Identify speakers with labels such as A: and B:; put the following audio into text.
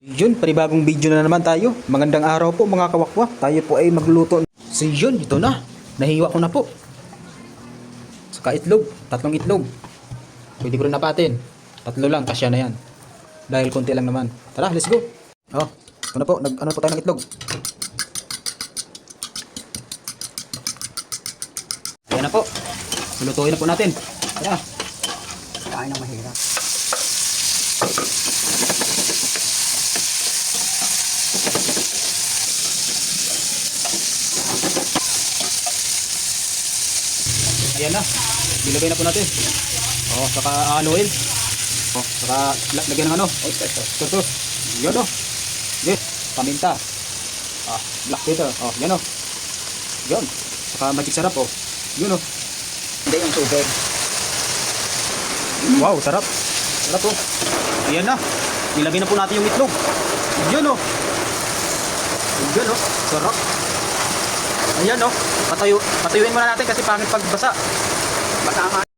A: Yun, panibagong video na naman tayo. Magandang araw po mga kawakwa. Tayo po ay magluto. So yun, ito na. Nahiwa ko na po. Saka itlog, 3 itlog. Pwede ko rin napatin. 3 lang, kasya na yan. Dahil konti lang naman. Tara, let's go. Oh, ito na po, ano po tayo ng itlog. Ayan na po. Lulutuin na po natin. Tara.
B: Kain ng mahirap.
A: Ayan na. Bilagay na po natin. Oh, saka haluin. Oh, saka lagyan ng ano? Ito. Yan oh. Yes, paminta. Ah, black pepper. Oh, yan oh. Yan. Saka magic sarap oh. Yun oh.
B: Hindi yung tubig.
A: Wow, sarap. Sarap oh. Ayan na. Nilagay na po natin yung itlog. Yan oh. Yan oh. Sarap. Ayan oh. Patuyuin muna natin kasi pangit pagbasa.
B: Masama.